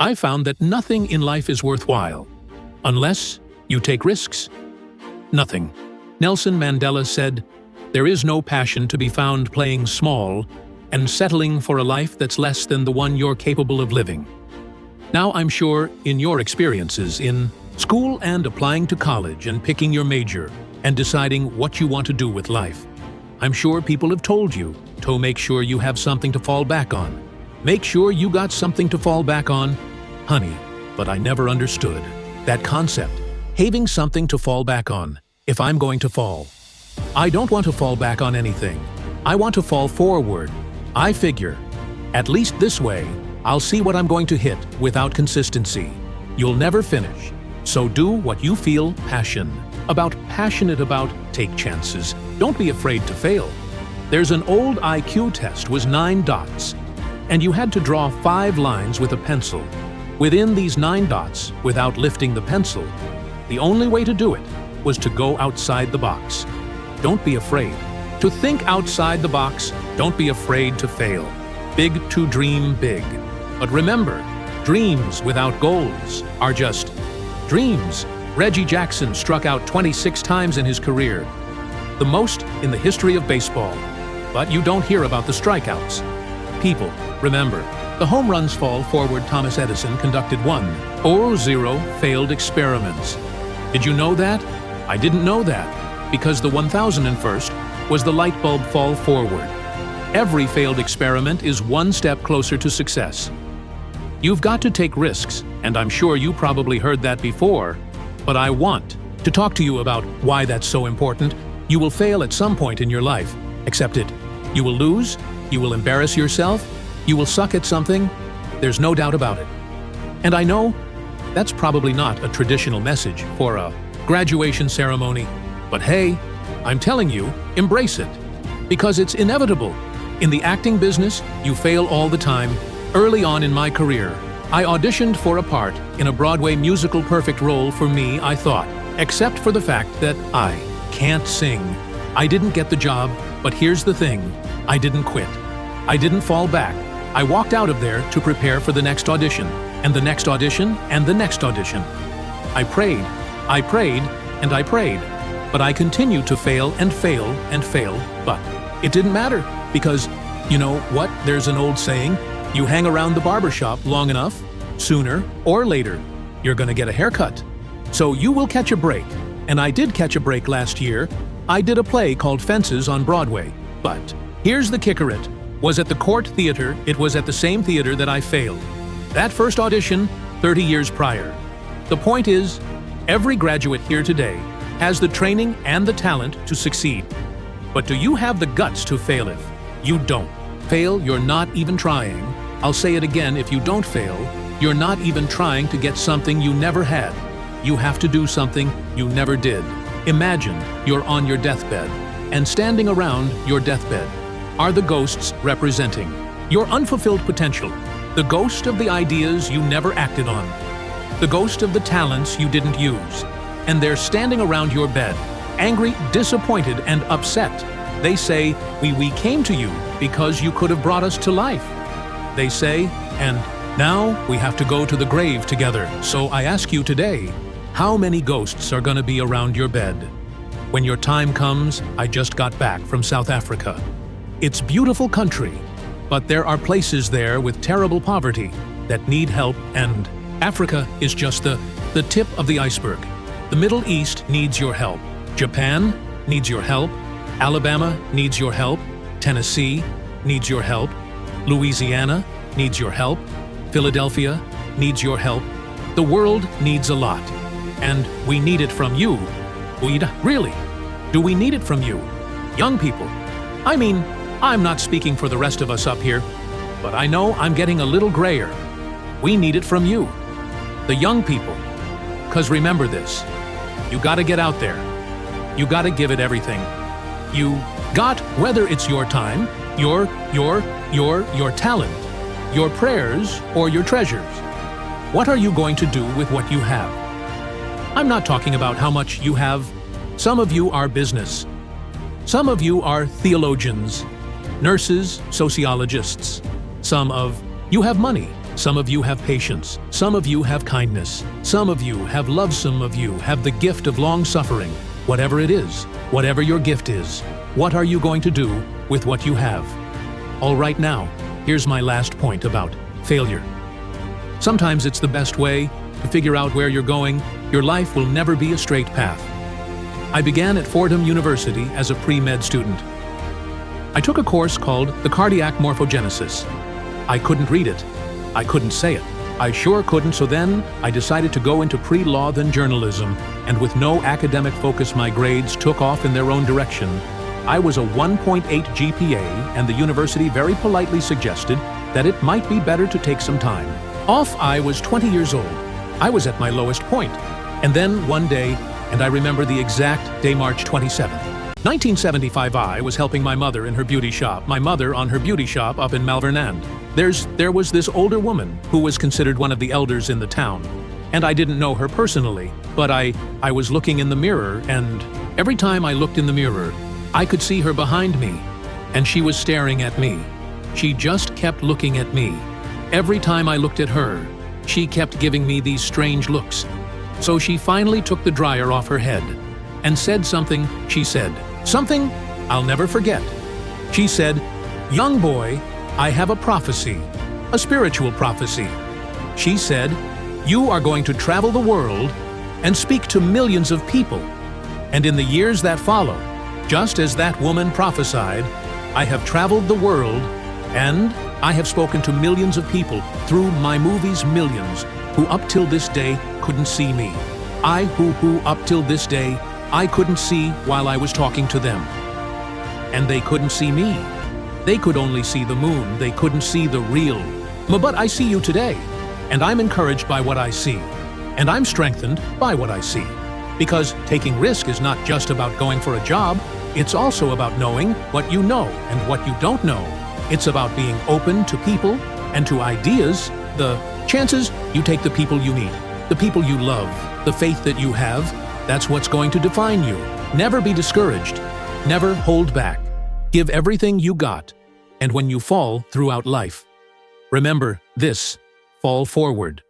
I found that nothing in life is worthwhile unless you take risks. Nothing. Nelson Mandela said, "There is no passion to be found playing small and settling for a life that's less than the one you're capable of living." Now, I'm sure in your experiences in school and applying to college and picking your major and deciding what you want to do with life, I'm sure people have told you to make sure you have something to fall back on. Make sure you got something to fall back on. Honey, but I never understood that concept, having something to fall back on if I'm going to fall. I don't want to fall back on anything. I want to fall forward. I figure, at least this way, I'll see what I'm going to hit without consistency. You'll never finish. So do what you feel passionate about. Take chances. Don't be afraid to fail. There's an old IQ test was 9 dots, and you had to draw 5 lines with a pencil. Within these 9 dots, without lifting the pencil, the only way to do it was to go outside the box. Don't be afraid to think outside the box. Don't be afraid to fail. Big to dream big. But remember, dreams without goals are just dreams. Reggie Jackson struck out 26 times in his career, the most in the history of baseball. But you don't hear about the strikeouts. People, remember, the home runs fall forward. Thomas Edison conducted 1,000 failed experiments. Did you know that? I didn't know that, because the 1001st was the light bulb fall forward. Every failed experiment is one step closer to success. You've got to take risks, and I'm sure you probably heard that before, but I want to talk to you about why that's so important. You will fail at some point in your life. Accept it. You will lose, you will embarrass yourself, you will suck at something. There's no doubt about it. And I know that's probably not a traditional message for a graduation ceremony, but hey, I'm telling you, embrace it, because it's inevitable. In the acting business, you fail all the time. Early on in my career, I auditioned for a part in a Broadway musical. Perfect role for me, I thought, except for the fact that I can't sing. I didn't get the job, but here's the thing, I didn't quit. I didn't fall back. I walked out of there to prepare for the next audition, and the next audition, and the next audition. I prayed, and I prayed, but I continued to fail and fail and fail, but it didn't matter, because, you know what, there's an old saying, you hang around the barbershop long enough, sooner or later, you're gonna get a haircut. So you will catch a break, and I did catch a break last year. I did a play called Fences on Broadway, but here's the kicker, it was at the Court Theater. It was at the same theater that I failed. That first audition, 30 years prior. The point is, every graduate here today has the training and the talent to succeed. But do you have the guts to fail? If you don't fail, you're not even trying. I'll say it again, if you don't fail, you're not even trying to get something you never had. You have to do something you never did. Imagine you're on your deathbed, and standing around your deathbed are the ghosts representing your unfulfilled potential, the ghost of the ideas you never acted on, the ghost of the talents you didn't use. And they're standing around your bed, angry, disappointed, and upset. They say, we came to you because you could have brought us to life. They say, and now we have to go to the grave together. So I ask you today, how many ghosts are gonna be around your bed? When your time comes, I just got back from South Africa. It's beautiful country, but there are places there with terrible poverty that need help, and Africa is just the tip of the iceberg. The Middle East needs your help. Japan needs your help. Alabama needs your help. Tennessee needs your help. Louisiana needs your help. Philadelphia needs your help. The world needs a lot. And we need it from you. Really? Do we need it from you? Young people. I mean, I'm not speaking for the rest of us up here, but I know I'm getting a little grayer. We need it from you, the young people. 'Cause remember this, you gotta get out there. You gotta give it everything. You got, whether it's your time, your talent, your prayers, or your treasures. What are you going to do with what you have? I'm not talking about how much you have. Some of you are business. Some of you are theologians, nurses, sociologists. Some of you have money. Some of you have patience. Some of you have kindness. Some of you have love. Some of you have the gift of long-suffering. Whatever it is, whatever your gift is, what are you going to do with what you have? All right, now, here's my last point about failure. Sometimes it's the best way to figure out where you're going. Your life will never be a straight path. I began at Fordham University as a pre-med student. I took a course called The Cardiac Morphogenesis. I couldn't read it. I couldn't say it. I sure couldn't, so then I decided to go into pre-law then journalism, and with no academic focus my grades took off in their own direction. I was a 1.8 GPA, and the university very politely suggested that it might be better to take some time off. I was 20 years old. I was at my lowest point. And then one day, and I remember the exact day, March 27th, 1975, I was helping my mother in her beauty shop. My mother on her beauty shop up in Malvernand. There was this older woman who was considered one of the elders in the town. And I didn't know her personally, but I was looking in the mirror, and every time I looked in the mirror, I could see her behind me, and she was staring at me. She just kept looking at me. Every time I looked at her, she kept giving me these strange looks. So she finally took the dryer off her head and said something. She said something I'll never forget. She said, "Young boy, I have a prophecy, a spiritual prophecy." She said, "You are going to travel the world and speak to millions of people. And in the years that follow, just as that woman prophesied, I have traveled the world and I have spoken to millions of people through my movies, millions who up till this day couldn't see me. Who up till this day I couldn't see while I was talking to them. And they couldn't see me. They could only see the moon. They couldn't see the real. But I see you today, and I'm encouraged by what I see, and I'm strengthened by what I see. Because taking risk is not just about going for a job, it's also about knowing what you know and what you don't know. It's about being open to people and to ideas. The chances you take the people you meet, the people you love, the faith that you have, that's what's going to define you. Never be discouraged. Never hold back. Give everything you got. And when you fall throughout life, remember this: fall forward.